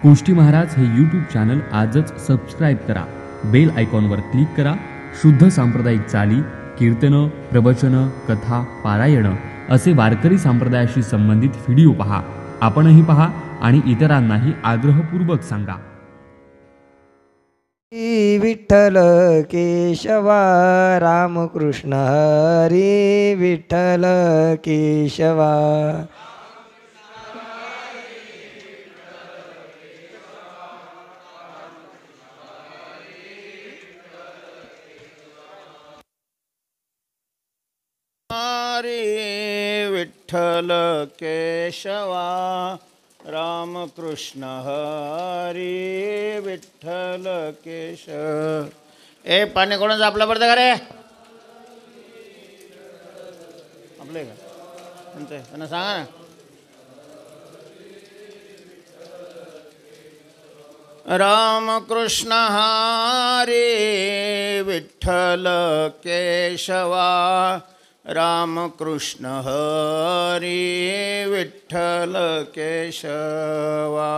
कोष्टी महाराज हे YouTube channel आजच subscribe करा, बेल आयकॉनवर क्लिक करा. शुद्ध सांप्रदायिक चाली, कीर्तनं, प्रवचनं, कथा, पारायणं असे वारकरी संप्रदायाशी संबंधित व्हिडिओ पहा. आपणही पहा आणि इतरांनाही आग्रहपूर्वक सांगा. विठ्ठल केशवा रामकृष्ण हरी विठ्ठल केशवा. हरी विठ्ठल केशवा रामकृष्ण हरी विठ्ठल केशव. ए पाणी कोणाचं आपलं पडतं का रे? आपले का त्यांना सांगा ना. रामकृष्ण हरी विठ्ठल केशवा रामकृष्ण हरी विठ्ठल केशवा.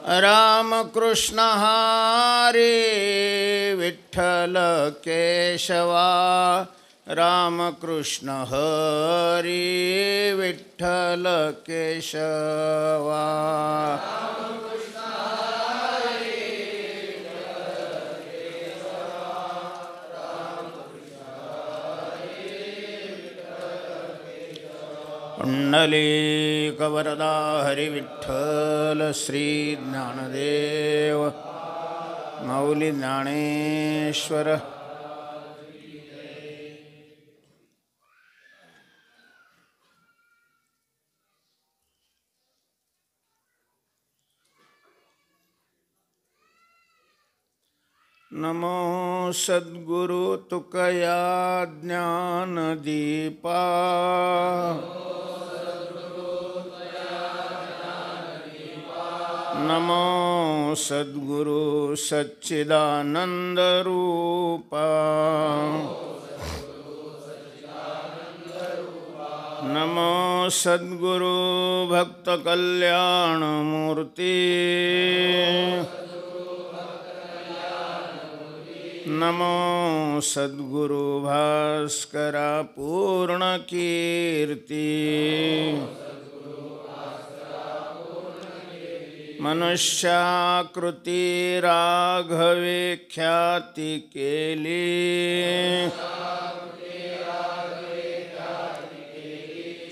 रामकृष्ण हरी विठ्ठल केशवा रामकृष्ण हरी विठ्ठल केशवा. पुंडलीक वरदा हरी विठ्ठल श्री ज्ञानदेव माऊली ज्ञानेश्वर. नमो सद्गुरु तुकया ज्ञानदीपा. नमो सद्गुरु सच्चिदानंद रूपा. नमो सद्गुरु भक्त कल्याण मूर्ति. नमो सद्गुरु भास्करा पूर्ण कीर्ति. मनुष्याकृती राघवे ख्याती केली.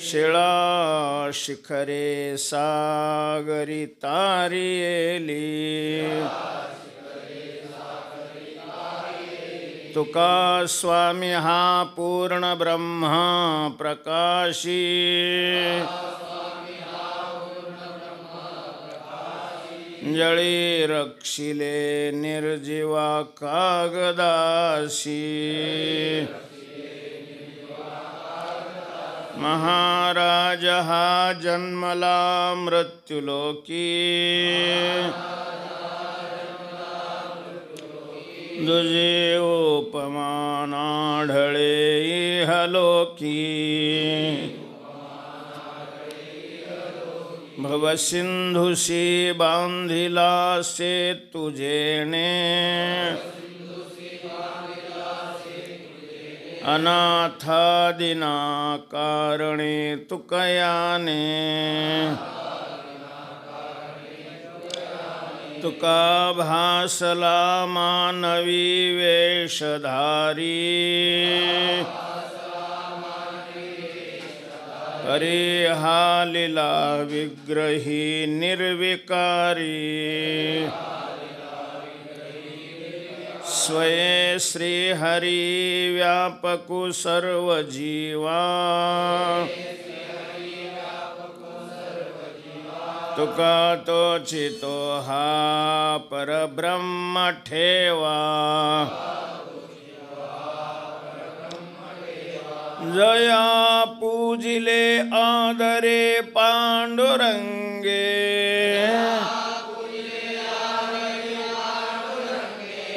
शिळा शिखरे सागरी तारियेली. तुका स्वामी हा पूर्ण ब्रह्मा प्रकाशी. जळी रक्षिले निर्जीवा कागदासी. महाराज हा जन्मला मृत्युलोकी. दुजे उपमान आढळे इहलोकी. भवसिंधुसी बांधिला से तुझेने. अनाथादिना कारणे तुकयाने. तुका भासला मानवी वेशधारी. हरी हा लीला विग्रही निर्विकारी. स्वये श्री हरी व्यापकु सर्व जीवा. तुका तोचितो हा परब्रह्म ठेवा. जया पूजिले आदरे पांडुरंगे.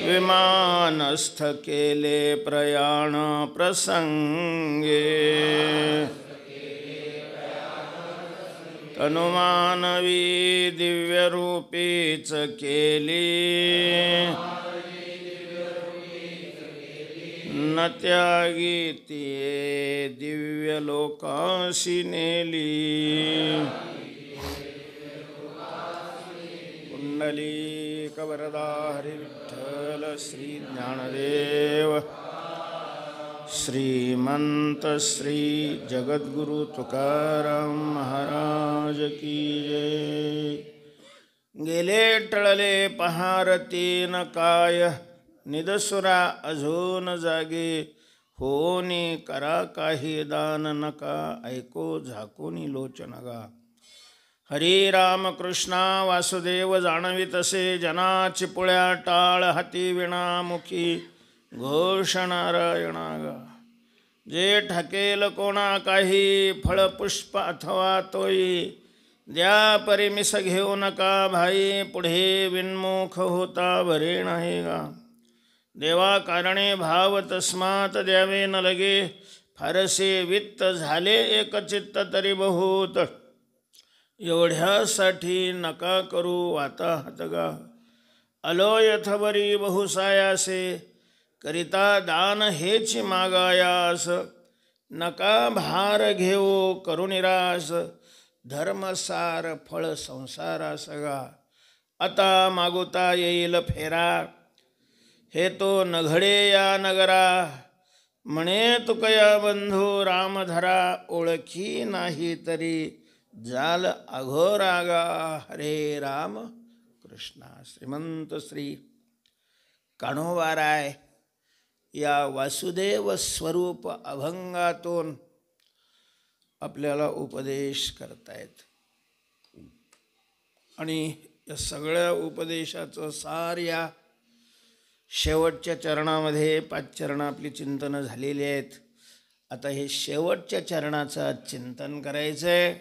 विमानस्थ केले प्रयाण प्रसंगे तनुमानवी दिव्यरूपीच केली न त्यागी तिये दिव्य लोकाशी नेली कुंडलिक वरदा हरी विठ्ठल श्री ज्ञानदेव श्रीमंत श्री जगद्गुरु तुकाराम महाराज की जय. गेले टळले पहार तीन काय निदसुरा अजून जागे होनी करा काही दान नका ऐको झाकोनी लोचनगा. हरी राम कृष्णा वासुदेव जाणवी तसे जनाची पुळ्या टाळ हाती विणामुखी घोष नारायणागा. जे ठाकेल कोणा काही फळ पुष्प अथवा तोई द्या परिमिस घेऊ नका भाई पुढे विन्मुख होता भरे नाही गा. देवा कारणे भाव तस्मात द्यावे न लगे फारसे वित्त झाले एकचित्त तरी बहुत एवढ्यासाठी नका करू वाता हातगा. अलो यथवरी बहुसायासे करिता दान हेच मागायास नका भार घेऊ करू निरास धर्मसार फळ संसारासगा. आता मागुता येईल फेरा हे तो नघडे या नगरा म्हणे तुकया बंधू रामधरा ओळखी नाही तरी जाल अघोरागा. हरे राम कृष्णा. श्रीमंत श्री कान्होबाराय या वासुदेव स्वरूप अभंगातून आपल्याला उपदेश करतायत आणि या सगळ्या उपदेशाचं सार या शेवटच्या चरणामध्ये 5 चरणं आपली चिंतन झालेली आहेत. आता हे शेवटच्या चरणाचं चिंतन करायचं आहे.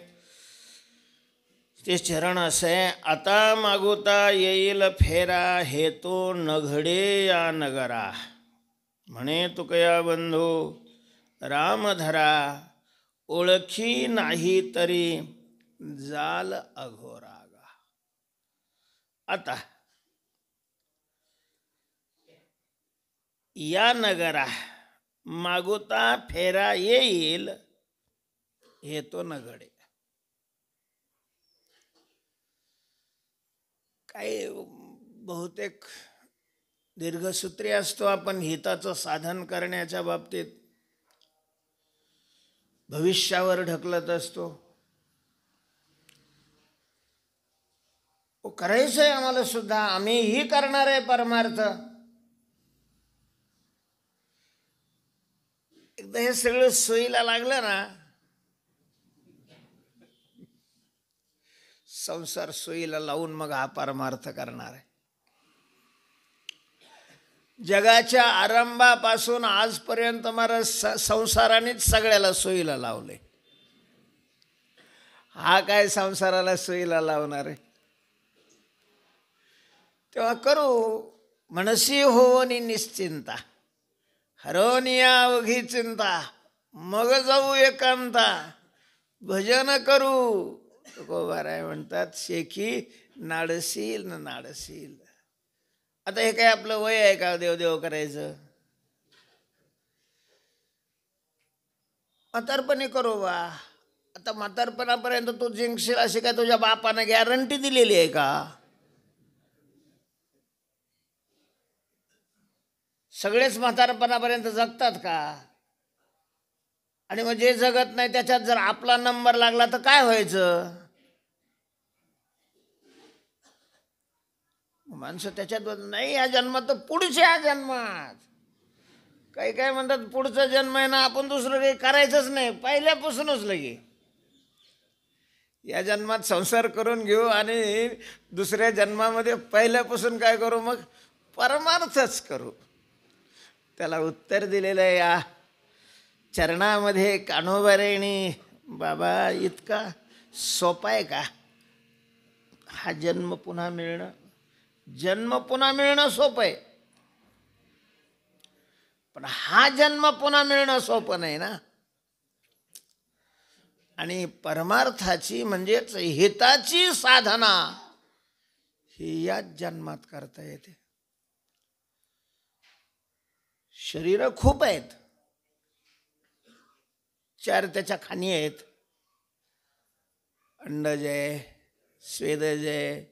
ते चरण असं आहे. आता मागुता येईल फेरा हे तो नघडे या नगरा म्हणे तुकया बंधू रामधरा ओळखी नाही तरी जाल अघोरागा. आता या नगरा मागुता फेरा येईल हे तो नघडे. काही बहुतेक दीर्घसूत्री असतो आपण हिताचं साधन करण्याच्या बाबतीत भविष्यावर ढकलत असतो. करायचं आहे आम्हाला सुद्धा आम्हीही करणार आहे परमार्थ. एकदा हे सगळं सोयीला लागलं ना संसार सोयीला लावून मग हा परमार्थ करणार आहे. जगाच्या आरंभापासून आजपर्यंत मला संसारानेच सगळ्याला सोयीला लावले. हा काय संसाराला सोयीला लावणार आहे. तेव्हा करू मनसी होनी निश्चिंता हरोनिया अवघी चिंता मग जाऊ एकांता भजन करू. तुकोबाराय म्हणतात शेखी नाडशील न नाडशील. आता हे काय आपलं वय आहे का देवदेव करायचं. म्हातारपणी करू बा. आता म्हातारपणापर्यंत तू जिंकशील अशी काय तुझ्या बापानं गॅरंटी दिलेली आहे का. सगळेच म्हातारपणापर्यंत जगतात का. आणि मग जे जगत नाही त्याच्यात जर आपला नंबर लागला तर काय व्हायचं. माणसं त्याच्यात नाही या जन्मात तर पुढच्या जन्मात. काही काय म्हणतात पुढचा जन्म आहे ना आपण दुसरं काही करायचंच नाही पहिल्यापासूनच लगे या जन्मात संसार करून घेऊ आणि दुसऱ्या जन्मामध्ये पहिल्यापासून काय करू मग परमार्थच करू. त्याला उत्तर दिलेलं आहे या चरणामध्ये कान्होबारायणी. बाबा इतका सोपा आहे का हा जन्म पुन्हा मिळणं. जन्म पुन्हा मिळणं सोपं आहे पण हा जन्म पुन्हा मिळणं सोपं नाही ना. आणि परमार्थाची म्हणजेच हिताची साधना ही याच जन्मात करता येते. शरीर खूप आहेत, 4 त्याच्या खाणी आहेत. अंडजय, स्वेदजय,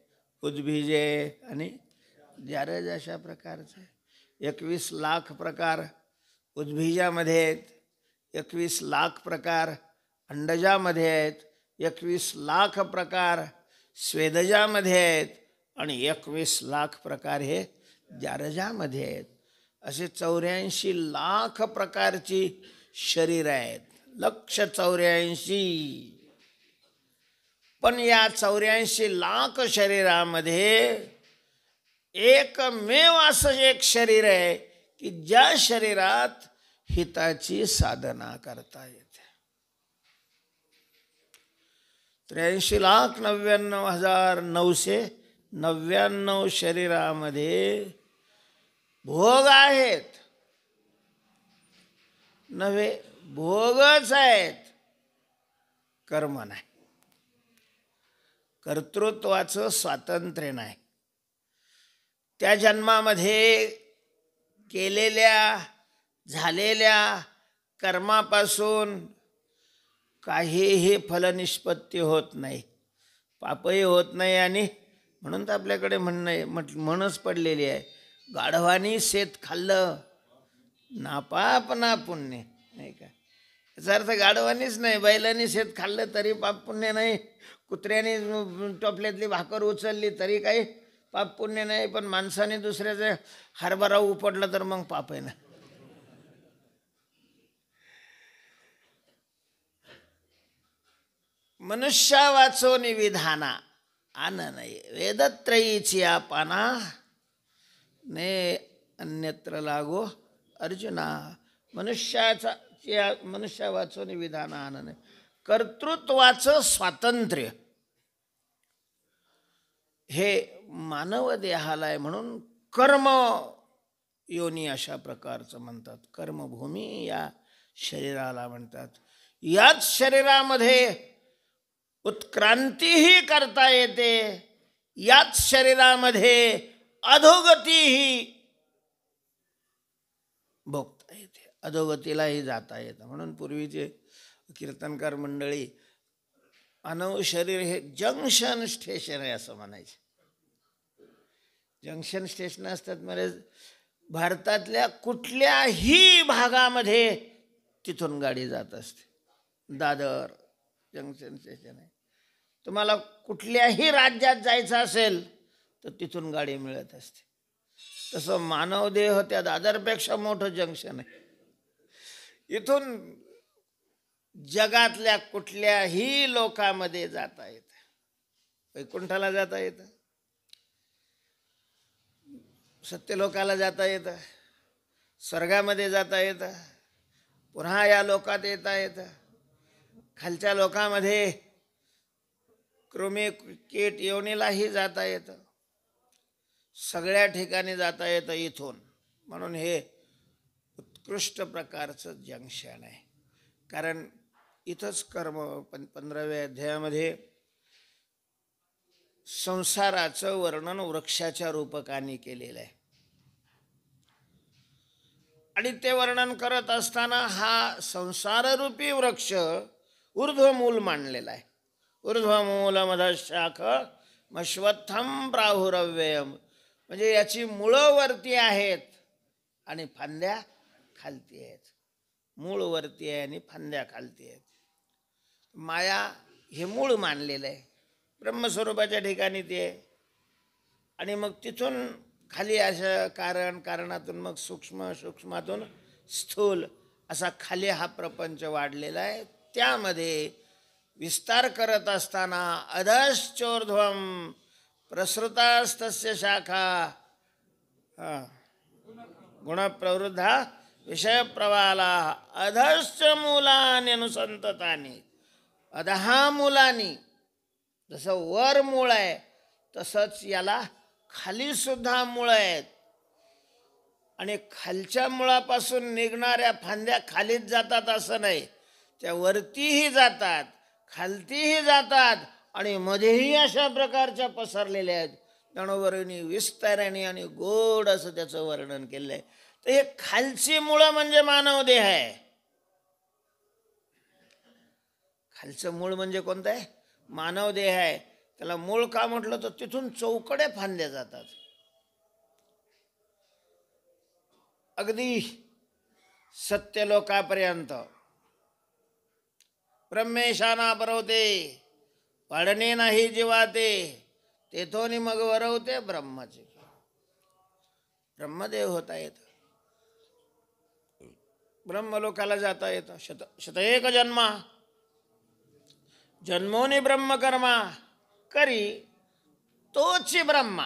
उद्भिजय आणि जारज अशा प्रकारचे 21 लाख प्रकार उद्भिजामध्ये आहेत, 21 लाख प्रकार अंडजामध्ये आहेत, 21 लाख प्रकार स्वेदजामध्ये आहेत आणि 21 लाख प्रकार हे जारजामध्ये आहेत. असे 84 लाख प्रकारची शरीर आहेत, 1,84,00,000. पण या 84 लाख शरीरामध्ये एकमेव असं एक शरीर आहे की ज्या शरीरात हिताची साधना करता येते. 83,99,999 शरीरामध्ये भोग आहेत नव्हे, भोगच आहेत, कर्म नाही. कर्तृत्वाचं स्वातंत्र्य नाही. त्या जन्मामध्ये केलेल्या झालेल्या कर्मापासून काहीही फलनिष्पत्ती होत नाही, पापही होत नाही. आणि म्हणून तर आपल्याकडे म्हणच पडलेली आहे, गाढवानी शेत खाल्लं ना पाप ना पुण्य, नाही का. याचा अर्थ गाढवानीच नाही, बैलांनी शेत खाल्लं तरी पाप पुण्य नाही, कुत्र्याने टोपल्यातली भाकर उचलली तरी काही पाप पुण्य नाही, पण माणसाने दुसऱ्याचा हरभरा उपडला तर मग पाप आहे ना. मनुष्या वाचो निविधाना आन नाही, वेदत्रयीची पाना ने अन्यत्र लागो अर्जुना. मनुष्या वाचो निविधाना आन नाही, कर्तृत्वाचं स्वातंत्र्य हे मानव देहाला आहे. म्हणून कर्म योनी अशा प्रकारचं म्हणतात, कर्मभूमी या शरीराला म्हणतात. याच शरीरामध्ये उत्क्रांतीही करता येते, याच शरीरामध्ये अधोगतीही भोगता येते, अधोगतीलाही जाता येतं. म्हणून पूर्वीचे कीर्तनकार मंडळी मानव शरीर हे जंक्शन स्टेशन आहे असं म्हणायचे. जंक्शन स्टेशन असतात म्हणजे भारतातल्या कुठल्याही भागामध्ये तिथून गाडी जात असते. दादर जंक्शन स्टेशन आहे. तुम्हाला कुठल्याही राज्यात जायचं असेल तर तिथून गाडी मिळत असते. तसं मानवदेह त्या दादरपेक्षा मोठं जंक्शन आहे. इथून जगातल्या कुठल्याही लोकांमध्ये जाता येतं, वैकुंठाला जाता येतं, सत्यलोकाला जाता येतं, स्वर्गामध्ये जाता येतं, पुन्हा या लोकात येता येतं, खालच्या लोकांमध्ये कृमी कीट योनीलाही जाता येतं, सगळ्या ठिकाणी जाता येतं इथून. म्हणून हे उत्कृष्ट प्रकारचं जंक्शन आहे. कारण इथंच कर्म 15व्या अध्यायामध्ये संसाराचं वर्णन वृक्षाच्या रूपकाने केलेलं आहे. आणि ते वर्णन करत असताना हा संसाररूपी वृक्ष ऊर्ध्वमूल मांडलेला आहे. ऊर्ध्वमूल मधशाख मश्वत्थम प्राहुरव्ययम, म्हणजे याची मुळं वरती आहेत आणि फांद्या खालती आहेत. मूळ वरती आहे आणि फांद्या खालती आहेत. माया हे मूळ मानलेलं आहे, ब्रह्मस्वरूपाच्या ठिकाणी ते आहे. आणि मग तिथून खाली असं कारणातून मग सूक्ष्मातून स्थूल असा खाली हा प्रपंच वाढलेला आहे. त्यामध्ये विस्तार करत असताना अधश्चोर्ध्वम प्रसृतास्तस्य शाखा गुणप्रवृद्धा विषयप्रवाला अधश्च मूलानि अनुसंततानि. अधहा मूलानी, जसं वर मूळ आहे तसंच याला खाली सुद्धा मूळ आहेत. आणि खालच्या मुळापासून निघणाऱ्या फांद्या खालीच जातात असं नाही, त्या वरतीही जातात, खालतीही जातात आणि मध्येही अशा प्रकारच्या पसरलेल्या आहेत. जणूवरणी विस्ताराने आणि गोड असं त्याचं वर्णन केलं आहे. तर हे खालची मुळं म्हणजे मानव देह आहे. खालचं मूळ म्हणजे कोणतं आहे? मानव देह आहे. त्याला मूळ का म्हटलं तर तिथून चौकडे फांद्या जातात. अगदी सत्यलोकापर्यंत ब्रह्मेशाना परवते वाढणे नाही जीवाते, तेथोनी मग वरवते ब्रह्माचे. ब्रह्मदेव होता येत, ब्रह्मलोकाला जाता येतं. शतएक जन्मा जन्मोनी ब्रह्मकर्मा करी तोची ब्रह्मा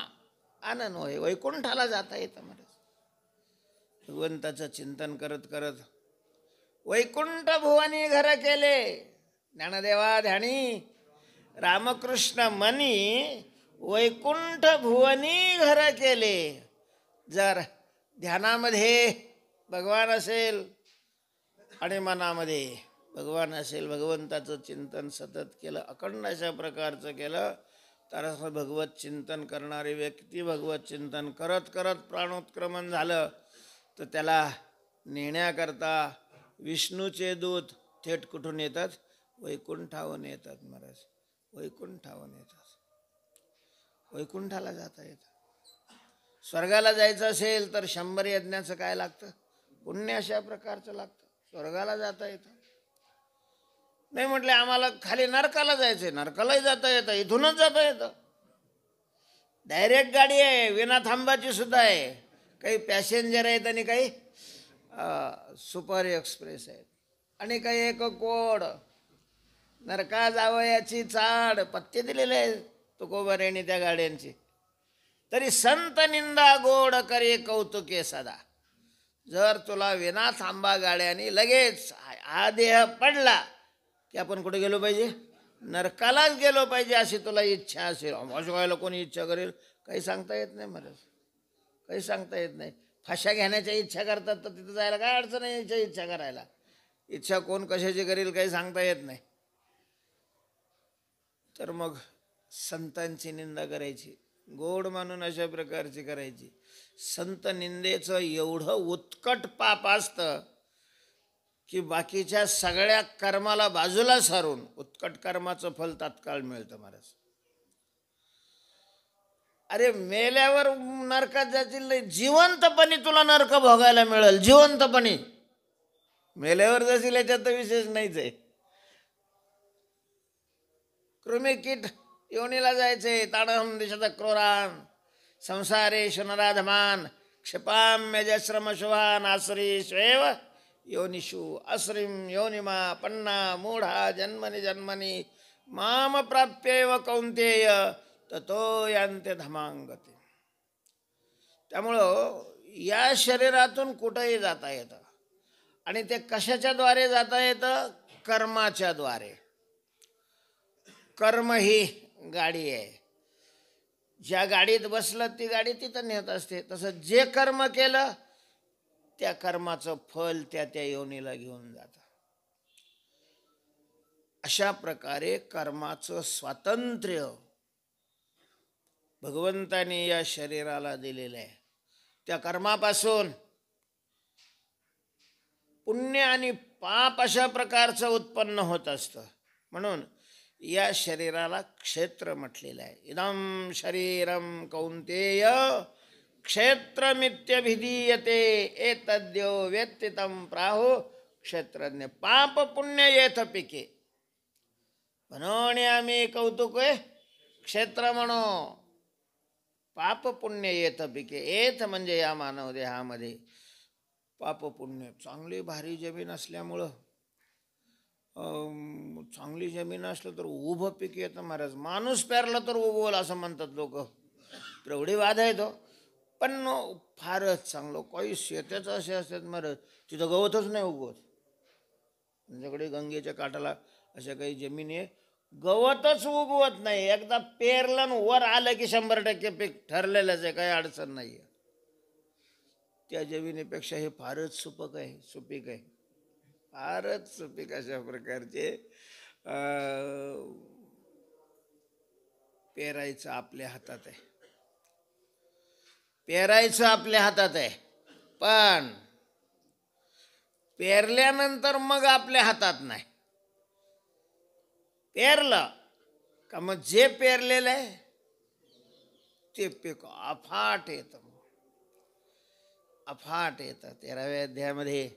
आनंद होय. वैकुंठाला जाता येतं महाराज. भगवंताचं चिंतन करत करत वैकुंठ भुवनी घर केले. ज्ञानदेवा ध्यानी रामकृष्ण मनी वैकुंठ भुवनी घर केले. जर ध्यानामध्ये भगवान असेल आणि मनामध्ये भगवान असेल, भगवंताचं चिंतन सतत केलं, अखंड अशा प्रकारचं केलं, तर असं भगवत चिंतन करणारी व्यक्ती भगवत चिंतन करत करत प्राणोत्क्रमण झालं तर त्याला नेण्याकरता विष्णूचे दूत थेट कुठून येतात? वैकुंठावरून येतात महाराज. वैकुंठावरून येतात. वैकुंठाला जाता येतं. स्वर्गाला जायचं असेल तर 100 यज्ञाचं काय लागतं? पुण्य अशा प्रकारचं लागतं. स्वर्गाला जाता येतं. नाही म्हटले आम्हाला खाली नरकाला जायचंय, नरकालाही जाता येतं, इथूनच जाता येतं. डायरेक्ट गाडी आहे, विना थांबाची सुद्धा आहे. काही पॅसेंजर आहेत आणि काही सुपर एक्सप्रेस आहेत आणि काही एक कोड. नरका जावयाची चाड पत्ते दिलेले आहेत तुकोबारेने त्या गाड्यांची. तरी संत निंदा गोड करे कौतुके सदा. जर तुला विना थांबा गाड्याने लगेच हा देह पडला की आपण कुठे गेलो पाहिजे? नरकालाच गेलो पाहिजे अशी तुला इच्छा असेल. असं व्हायला कोणी इच्छा करेल? काही सांगता येत नाही महाराज, काही सांगता येत नाही. फाशा घेण्याच्या इच्छा करतात तर तिथं जायला काय अडचण आहे इच्छा करायला. इच्छा कोण कशाची करेल काही सांगता येत नाही. तर मग संतांची निंदा करायची, गोड मानून अशा प्रकारची करायची. संत निंदेचं एवढं उत्कट पाप असतं की बाकीच्या सगळ्या कर्माला बाजूला सारून उत्कट कर्माचं फल तात्काळ मिळतं महाराज. अरे मेल्यावर नरकात जातील नाही, जिवंतपणी तुला नरक भोगायला मिळेल. जिवंतपणी मेल्यावर जाशील याच्यात तर विशेष नाहीच आहे. कृमिकीट योनीला जायचे. ताडहम दिशत क्रोरान संसारेषु नराधमान क्षिपाम्यजश्रम शुभान आसरी स्वेव योनिषु आश्रिम योनिमा पन्ना मूढा जन्मनि जन्मनि माम प्राप्येव कौंतेय ततो यांते धमांगते. त्यामुळं या शरीरातून कुठंही जाता येतं आणि ते कशाच्या द्वारे जाता येतं? कर्माच्या द्वारे. कर्म ही गाडी आहे. ज्या गाडीत बसलं ती गाडी तिथं नेत असते. तसं जे कर्म केलं त्या कर्माचं फल त्या त्या योनीला घेऊन जातं. अशा प्रकारे कर्माचं स्वातंत्र्य भगवंताने या शरीराला दिलेलं आहे. त्या कर्मापासून पुण्य आणि पाप अशा प्रकारचं उत्पन्न होत असतं. म्हणून या शरीराला क्षेत्र म्हटलेलं आहे. इदं शरीरम कौंतेय क्षेत्रमित्यभिधीयते एतद्यो वेत्ति तं प्राहु क्षेत्रज्ञ. पाप पुण्य येथ पिके म्हणून आम्ही कौतुक क्षेत्र म्हणो. पाप पुण्य येथ पिके. येथ म्हणजे या मानव देहामध्ये पाप पुण्य. चांगली भारी जमीन असल्यामुळं, चांगली जमीन असलं तर उभं पीक येतं महाराज. माणूस पेरला तर उगवल असं म्हणतात लोक. एवढे वाद आहे तो. पण फारच चांगलं काही शेताचं असे असतात महाराज तिथं गवतच नाही उगवत. आमच्याकडे गंगेच्या काठाला अशा काही जमीन आहे गवतच उगवत नाही. एकदा पेरलं वर आलं की 100% पीक ठरलेलंच आहे, काही अडचण नाही आहे. त्या जमिनीपेक्षा हे फारच सुपीक आहे, फारच सुपीक अशा प्रकारचे पेरायचं आपल्या हातात आहे, पेरायचं आपल्या हातात आहे. पण पेरल्यानंतर मग आपल्या हातात नाही. पेरलं का मग जे पेरलेलं आहे ते पीक अफाट येतं, अफाट येतं. 13व्या अध्यायामध्ये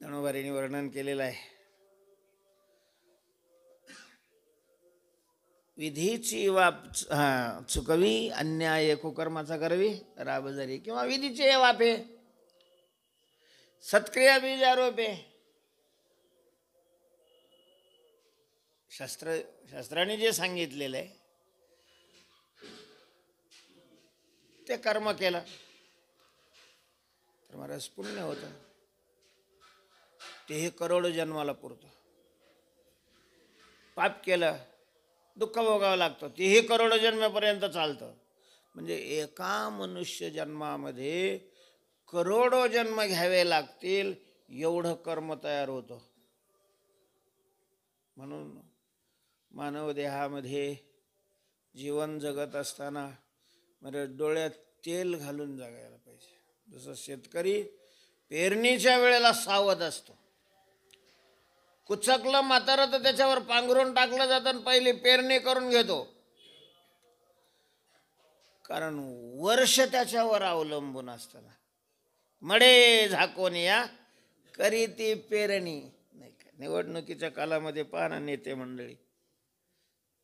धनुर्वारीने वर्णन केलेलं आहे. विधीची चुकवी, अन्याय कुकर्माचा करवी राबजरी, किंवा विधीचे वापे सत्क्रिया बीज आरोपे. शास्त्राने जे सांगितलेलं आहे ते कर्म केलं तर महाराज पुण्य होतं, ते हे करोडो जन्माला पुरतं. पाप केलं दुःख भोगावं लागतं, तेही करोडो जन्मापर्यंत चालतं. म्हणजे एका मनुष्य जन्मामध्ये करोडो जन्म घ्यावे लागतील एवढं कर्म तयार होतं. म्हणून मानव देहामध्ये जीवन जगत असताना म्हणजे डोळ्यात तेल घालून जगायला पाहिजे. जसं शेतकरी पेरणीच्या वेळेला सावध असतो, कुचकलं म्हातारं तर त्याच्यावर पांघरून टाकलं जातं आणि पहिली पेरणी करून घेतो, कारण वर्ष त्याच्यावर अवलंबून असताना. मडे झाकोन या करी ती पेरणी. नाही का, निवडणुकीच्या कालामध्ये पाहा नेते मंडळी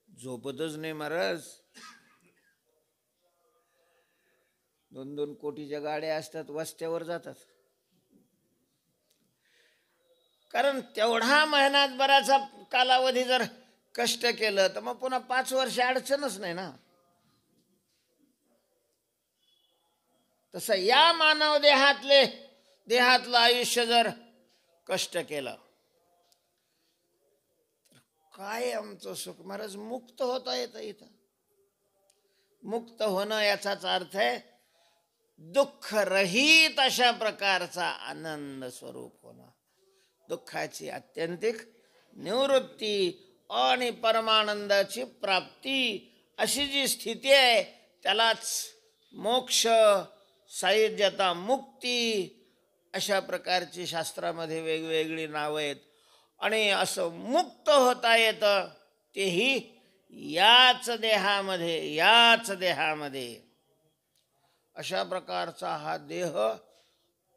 झोपतच नाही महाराज. 2-2 कोटीच्या गाड्या असतात, वस्त्यावर जातात, कारण तेवढा मेहनत बराचा कालावधी जर कष्ट केलं तर मग पुन्हा 5 वर्ष अडचणच नाही ना. तसं या मानव देहातलं आयुष्य जर कष्ट केलं तर काय आमचं सुख महाराज. मुक्त होता येतं इथं. मुक्त होणं याचाच अर्थ आहे दुःख रहित अशा प्रकारचा आनंद स्वरूप होणं, दुःखाची आत्यंतिक निवृत्ती आणि परमानंदाची प्राप्ती, अशी जी स्थिती आहे त्यालाच मोक्ष, सायुज्यता, मुक्ती अशा प्रकारची शास्त्रामध्ये वेगवेगळी नावं आहेत. आणि असं मुक्त होता येतं तेही याच देहामध्ये. अशा प्रकारचा हा देह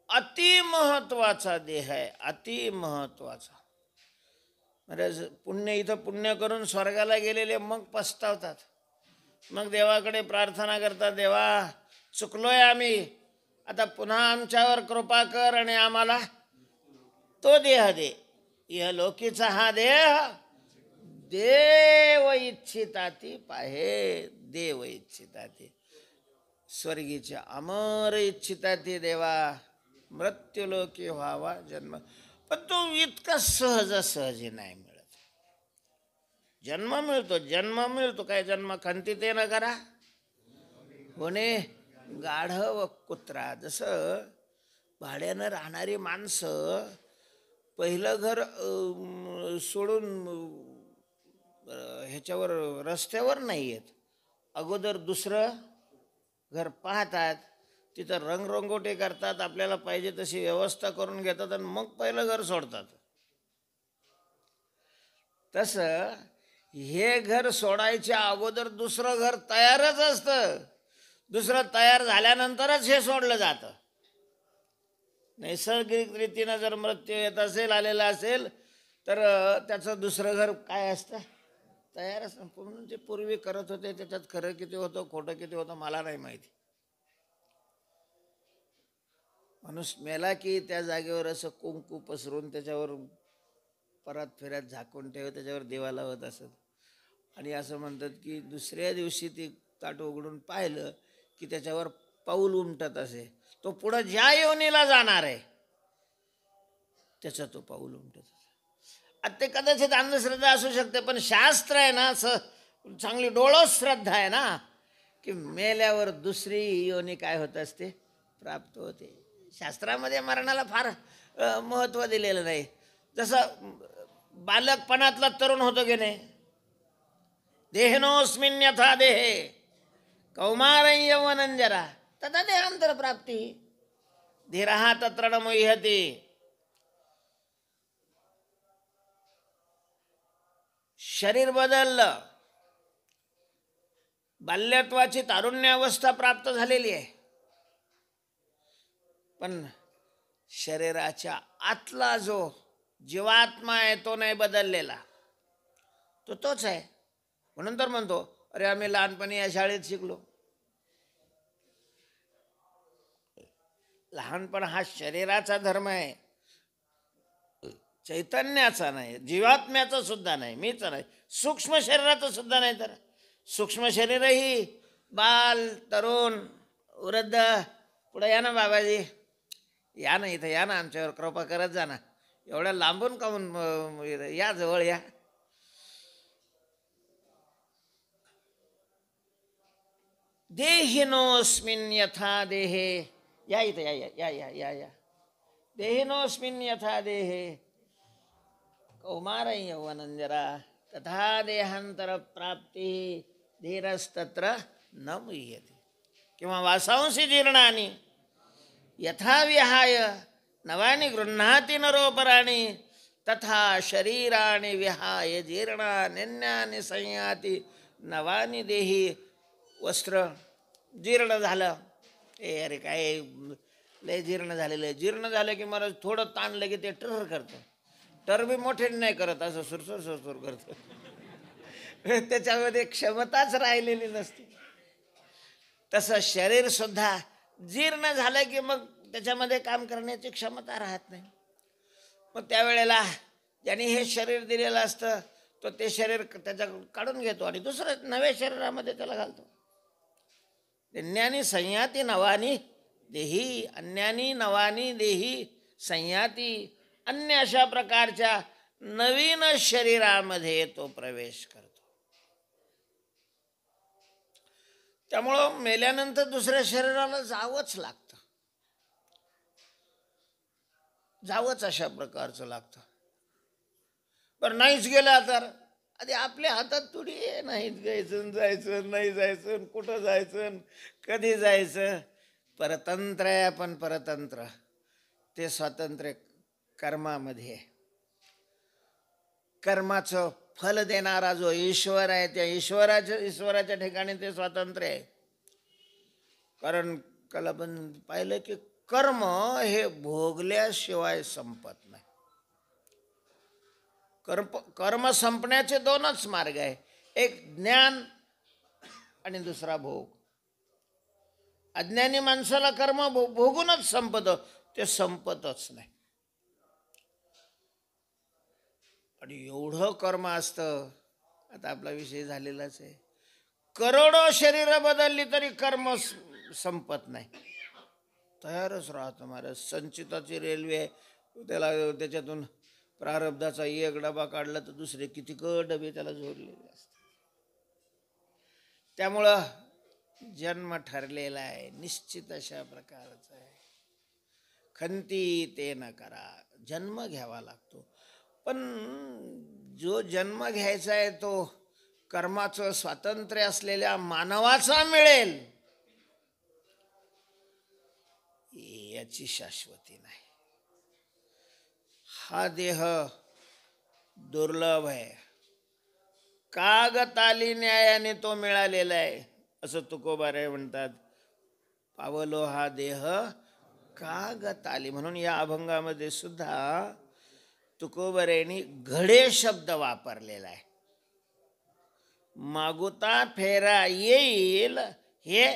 अतिमहत्वाचा देह आहे, अतिमहत्वाचा. म्हणजे पुण्य करून स्वर्गाला गेलेले मग पस्तावतात, मग देवाकडे प्रार्थना करतात, देवा चुकलोय आम्ही, आता पुन्हा आमच्यावर कृपा कर आणि आम्हाला तो देह दे. इहलोकीचा हा देह देव इच्छिताती पाहे, देव इच्छिताती. स्वर्गीच्या अमर इच्छिताती देवा, मृत्यूलोकी व्हावा जन्म. पण तो इतका सहजी नाही मिळत. जन्म मिळतो काय, जन्म खंतीते न करा होणे गाढव कुत्रा. जसं भाड्यानं राहणारी माणसं पहिलं घर सोडून ह्याच्यावर रस्त्यावर नाही येत, अगोदर दुसरं घर पाहतात, तिथं रंगरंगोटी करतात, आपल्याला पाहिजे तशी व्यवस्था करून घेतात आणि मग पहिलं घर सोडतात. तसं हे घर सोडायच्या अगोदर दुसरं घर तयारच असतं. दुसरं तयार झाल्यानंतरच हे सोडलं जातं. नैसर्गिक रीतीनं जर मृत्यू येत असेल, आलेला असेल, तर त्याचं दुसरं घर काय असतं, तयार असतं. म्हणून जे पूर्वी करत होते त्याच्यात खरं किती होतं खोटं किती होतं मला नाही माहिती. माणूस मेला की त्या जागेवर असं कुंकू पसरून त्याच्यावर परत फिरत झाकून ठेव, त्याच्यावर दिवा लावत असत. आणि असं म्हणतात की दुसऱ्या दिवशी ती ताट उघडून पाहिलं की त्याच्यावर पाऊल उमटत असे. तो पुढं ज्या योनीला जाणार आहे त्याचा तो पाऊल उमटत असे. आता ते कदाचित अंधश्रद्धा असू शकते, पण शास्त्र आहे ना, असं चांगली डोळस श्रद्धा आहे ना, की मेल्यावर दुसरी योनी काय होत असते, प्राप्त होते. शास्त्रामध्ये मरणाला फार महत्त्व दिलेलं नाही. जसं बालकपणातला तरुण होतो की नाही, देहनोस्मिन् यथा देहे कौमारं यौवनं जरा तथा देहांतर प्राप्ती धीरः तत्र न मुह्यते. शरीर बदललं, बाल्यत्वाची तारुण्यावस्था प्राप्त झालेली आहे, पण शरीराच्या आतला जो जीवात्मा आहे तो नाही बदललेला, तो तोच आहे. म्हणून तर म्हणतो, अरे आम्ही लहानपणी या शाळेत शिकलो. लहानपण हा शरीराचा धर्म आहे, चैतन्याचा नाही, जीवात्म्याचा सुद्धा नाही, मीच नाही, सूक्ष्म शरीराचं सुद्धा नाही. तर सूक्ष्म शरीरही बाल, तरुण, वृद्ध. पुढे या ना बाबाजी, या ना इथं, या ना, आमच्यावर कृपा करत जा ना. एवढ्या लांबून काहून, या जवळ या. देहिनोस्मिन् यथा देहे, या इथं, या या या या या या. देहिनोस्मिन् यथा देहे कौमारं यौवनं जरा तथा देहांतर प्राप्ती धीरस्तत्र न मुह्यते. किंवा वासांसी जीर्णानि यथा विहाय नवानि गृह्णाति नरोपराणि तथा शरीराणि विहाय जीर्णान्यन्यानि संयाति नवानि देही. वस्त्र जीर्ण झालं, अरे काय लय जीर्ण झालेलं, जीर्ण झालं की मला थोडं ताणलं की ते टर करतं. टर बी मोठे नाही करत, असं सुरसुर सुरसुर करतं. त्याच्यामध्ये क्षमताच राहिलेली नसते. तसं शरीर सुद्धा जीर्ण झालं की मग त्याच्यामध्ये काम करण्याची क्षमता राहत नाही. मग त्यावेळेला ज्याने हे शरीर दिलेलं असतं तो ते शरीर त्याच्या काढून घेतो आणि दुसरं नव्या शरीरामध्ये त्याला घालतो. अन्यानी संयाती नवानी देही, अन्यानी नवानी देही संयाती. अन्य अशा प्रकारच्या नवीन शरीरामध्ये तो प्रवेश करतो. त्यामुळं मेल्यानंतर दुसऱ्या शरीराला जावंच लागतं, जावंच अशा प्रकारचं लागतं. पण नाहीच गेला तर आधी आपल्या हातात थोडी आहे, नाहीच जायचं, जायचं नाही जायचं, कुठं जायचं, कधी जायचं. परतंत्र आहे आपण, परतंत्र. ते स्वातंत्र्य कर्मामध्ये आहे. कर्माचं फल देणारा जो ईश्वर आहे त्या ईश्वराच्या ठिकाणी ते स्वातंत्र्य आहे. कारण काल आपण पाहिलं की कर्म हे भोगल्याशिवाय संपत नाही. कर्म संपण्याचे दोनच मार्ग आहे, एक ज्ञान आणि दुसरा भोग. अज्ञानी माणसाला कर्म भोगूनच संपतं, ते संपतच नाही. आणि एवढं कर्म असतं, आता आपला विषय झालेलाच आहे. करोडो शरीर बदलली तरी कर्म संपत नाही, तयारच राहतं. महाराज संचिताची रेल्वे आहे, त्याच्यातून प्रारब्धाचा एक डबा काढला तर दुसरे किती डबे त्याला जोडलेले असतात. त्यामुळं जन्म ठरलेला आहे, निश्चित अशा प्रकारचा आहे. खंती ते न करा, जन्म घ्यावा लागतो. पण जो जन्म घ्यायचा आहे तो कर्माचं स्वातंत्र्य असलेल्या मानवाचा मिळेल याची शाश्वती नाही. हा देह दुर्लभ आहे, कागताली न्यायाने तो मिळालेला आहे, असं तुकोबाराय म्हणतात. पावलो हा देह कागताली. म्हणून या अभंगामध्ये सुद्धा तुकोबारायांनी घडे शब्द वापरलेला आहे. मागुता फेरा येईल हे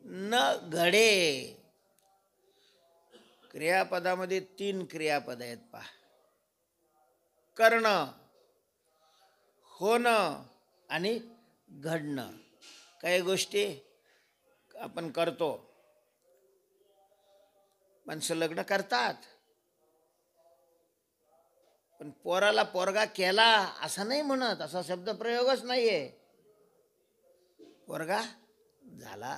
न घडे. क्रियापदामध्ये 3 क्रियापद आहेत पहा. करणं, होणं आणि घडणं. काही गोष्टी आपण करतो, माणसं लग्न करतात, पण पोराला पोरगा केला असं नाही म्हणत, असा शब्द प्रयोगच नाहीये. पोरगा झाला,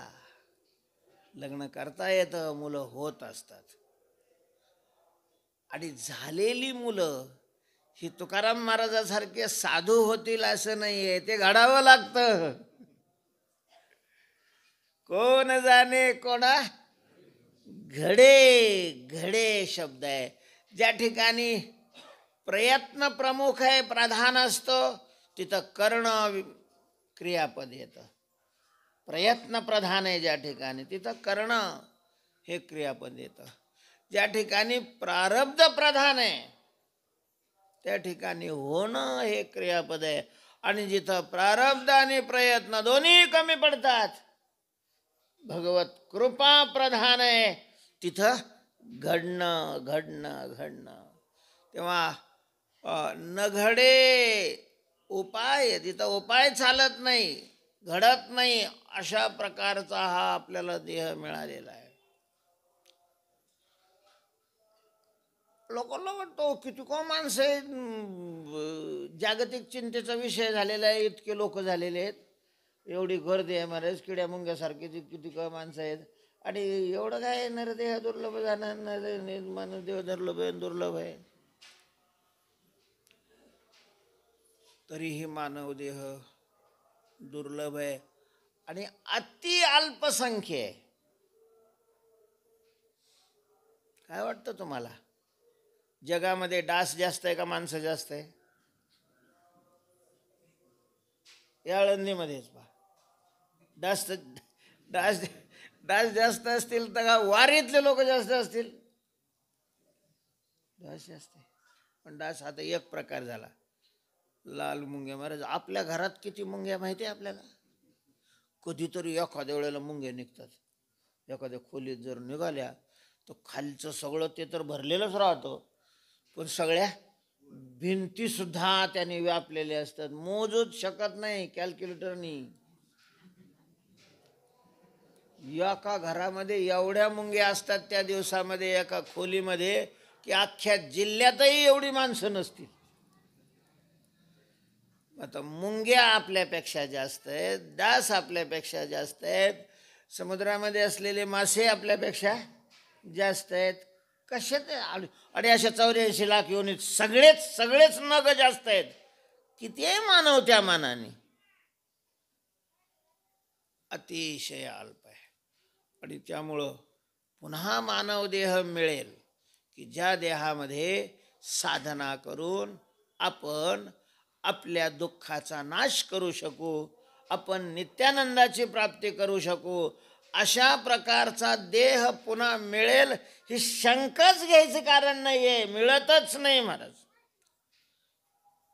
लग्न करता येतं, मुलं होत असतात. आणि झालेली मुलं ही तुकाराम महाराजासारखे साधू होतील असं नाहीये, ते घडावं लागतं. कोण जाणे कोणा घडे, घडे शब्द आहे. ज्या ठिकाणी प्रयत्न प्रमुख आहे, प्रधान असतो, तिथं कर्ण क्रियापद येतं. प्रयत्न प्रधान आहे ज्या ठिकाणी, तिथं कर्ण हे क्रियापद येतं. ज्या ठिकाणी प्रारब्ध प्रधान आहे त्या ठिकाणी होणं हे क्रियापद आहे. आणि जिथं प्रारब्ध आणि प्रयत्न दोन्ही कमी पडतात, भगवत कृपा प्रधान आहे, तिथं घडणं घडणं घडणं. तेव्हा न घडे उपाय, तिथं उपाय चालत नाही, घडत नाही, अशा प्रकारचा हा आपल्याला देह मिळालेला आहे. लोकांना वाटतो किती को माणसं आहेत, जागतिक चिंतेचा विषय झालेला आहे, इतके लोक झालेले आहेत, एवढी गर्दी आहे महाराज, किड्या मुंग्यासारखी किती का माणसं आहेत. आणि एवढं काय नरदेह दुर्लभ जाणार, मानवदेह दुर्लभ आहे, दुर्लभ आहे. तरीही मानवदेह दुर्लभ आहे आणि अति अल्पसंख्य आहे. काय वाटतं तुम्हाला, जगामध्ये डास जास्त आहे का माणसं जास्त आहे? या आळंदीमध्येच पहा, डास डास डास जास्त असतील तर का वारीतले लोक जास्त असतील? डास जास्त आहे. पण डास आता एक प्रकार झाला, लाल मुंग्या. महाराज आपल्या घरात किती मुंग्या माहिती आहे आपल्याला? कधीतरी एखाद्या वेळेला मुंग्या निघतात. एखाद्या खोलीत जर निघाल्या तर खालचं सगळं ते तर भरलेलंच राहतं, पण सगळ्या भिंती सुद्धा त्याने व्यापलेल्या असतात, मोजूच शकत नाही कॅल्क्युलेटरनी. एका घरामध्ये एवढ्या मुंग्या असतात त्या दिवसामध्ये, एका खोलीमध्ये, की अख्ख्या जिल्ह्यातही एवढी माणसं नसतील. आता मुंग्या आपल्यापेक्षा जास्त आहेत, डास आपल्यापेक्षा जास्त आहेत, समुद्रामध्ये असलेले मासे आपल्यापेक्षा जास्त आहेत. कशात? आणि अशा 84 लाख योनीत सगळेच नग जास्त आहेत. किती आहे मानव त्या मानाने? अतिशय अल्प आहे. आणि त्यामुळं पुन्हा मानव देह मिळेल की ज्या देहामध्ये साधना करून आपण आपल्या दुःखाचा नाश करू शकू, आपण नित्यानंदाची प्राप्ती करू शकू. अशा प्रकारचा देह पुन्हा मिळेल ही शंकाच घ्यायचं कारण नाही आहे. मिळतच नाही महाराज.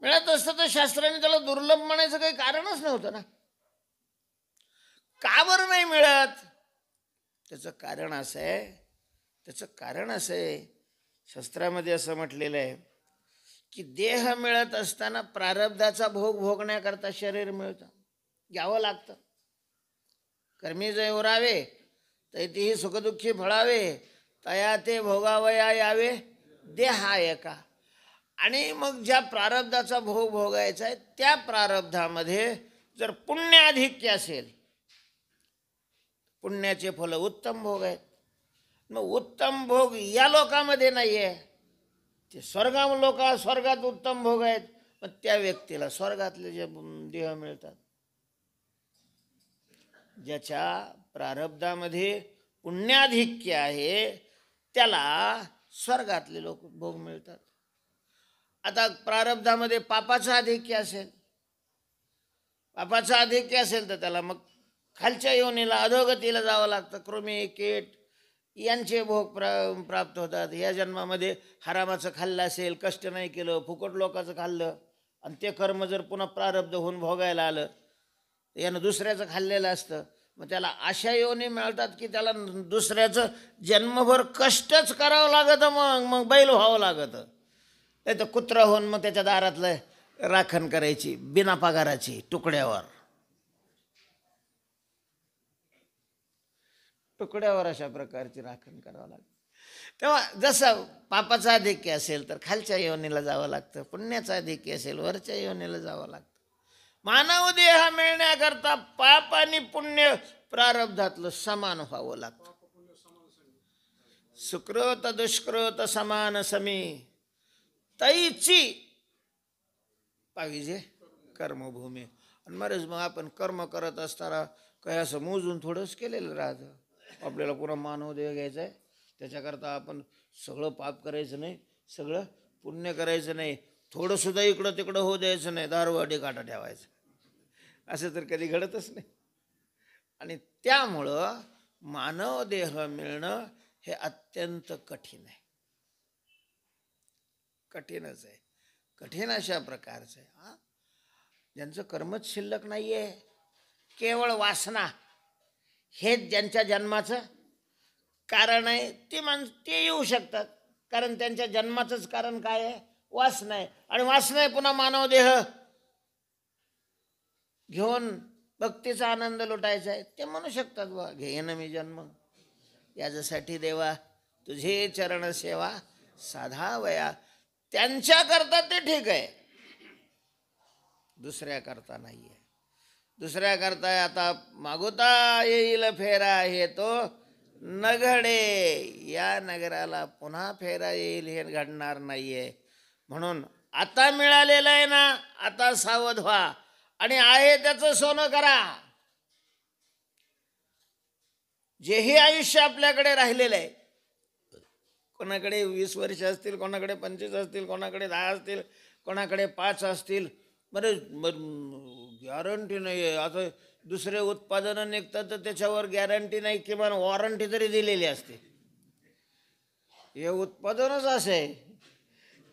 मिळत असतं तर शास्त्राने त्याला दुर्लभ म्हणायचं काही कारणच नव्हतं ना. का बरं नाही मिळत? त्याचं कारण असं आहे, शास्त्रामध्ये असं म्हटलेलं आहे की देह मिळत असताना प्रारब्धाचा भोग भोगण्याकरता शरीर मिळतं, घ्यावं लागतं. कर्मी जय उरावे तैतीही सुखदुःखी फळावे, तया ते भोगावया यावे देहा एका. आणि मग ज्या प्रारब्धाचा भोग भोगायचा आहे त्या प्रारब्धामध्ये जर पुण्याधिक्य असेल, पुण्याचे फल उत्तम भोग आहेत. मग उत्तम भोग या लोकामध्ये नाही आहे, ते स्वर्गात उत्तम भोग आहेत. पण त्या व्यक्तीला स्वर्गातले जे देह मिळतात, ज्याच्या प्रारब्धामध्ये पुण्याधिक्य आहे त्याला स्वर्गातले लोक भोग मिळतात. आता प्रारब्धामध्ये पापाचं आधिक्य असेल तर त्याला मग खालच्या योनीला, अधोगतीला जावं लागतं. कृमी, कीट यांचे भोग प्राप्त होतात. या जन्मामध्ये हरामाचं खाल्लं असेल, कष्ट नाही केलं, फुकट लोकांचं खाल्लं, आणि ते कर्म जर पुन्हा प्रारब्ध होऊन भोगायला आलं, यानं दुसऱ्याचं खाल्लेलं असतं, मग त्याला अशा योनी मिळतात की त्याला दुसऱ्याचं जन्मभर कष्टच करावं लागतं, मग बैल व्हावं लागतं. नाही तर कुत्रा होऊन मग त्याच्या दारातलं राखण करायची बिना पगाराची, तुकड्यावर अशा प्रकारची राखण करावं लागतं. तेव्हा जसं पापाचा अधिक्य असेल तर खालच्या योनीला जावं लागतं, पुण्याचा अधिक्य असेल वरच्या योनीला जावं लागतं. मानव देह मिळण्याकरता पाप आणि पुण्य प्रारब्धातलं समान व्हावं लागतं. सुकृत दुष्कृत समान समी तैची पाहिजे कर्मभूमी. आणि महाराज मग आपण कर्म करत असताना काही असं मोजून थोडंच केलेलं राहतं. आपल्याला पुन्हा मानवदेह घ्यायचा आहे, त्याच्याकरता आपण सगळं पाप करायचं नाही, सगळं पुण्य करायचं नाही, थोडंसुद्धा इकडं तिकडं होऊ द्यायचं नाही, दारूवाडी काटा ठेवायचं. असं तर कधी घडतच नाही. आणि त्यामुळं मानव देह मिळणं हे अत्यंत कठीण आहे. कठीणच आहे, कठीण अशा प्रकारचं आहे. ज्यांचं कर्मच शिल्लक नाही आहे, केवळ वासना हेच ज्यांच्या जन्माचं कारण आहे, ते येऊ शकतात. कारण त्यांच्या जन्माचंच कारण काय आहे? वासना आहे. आणि वासना आहे पुन्हा मानव देह घेऊन भक्तीचा आनंद लुटायचा आहे. ते म्हणू शकतात बा घेईन मी जन्म, याच्यासाठी देवा तुझे चरण सेवा साधावया. त्यांच्याकरता ते ठीक आहे, दुसऱ्याकरता नाही आहे. दुसऱ्याकरता आता मागोता येईल फेरा हे तो नघडे, या नगराला पुन्हा फेरा येईल हे घडणार नाहीये. म्हणून आता मिळालेलं आहे ना, आता सावध व्हा आणि आहे त्याचं सोनं करा. जेही आयुष्य आपल्याकडे राहिलेलं आहे, कोणाकडे 20 वर्ष असतील, कोणाकडे 25 असतील, कोणाकडे 10 असतील, कोणाकडे 5 असतील, बरं गॅरंटी नाही आहे. आता दुसरे उत्पादनं निघतात तर त्याच्यावर गॅरंटी नाही, किमान वॉरंटी तरी दिलेली असते. हे उत्पादनच असं आहे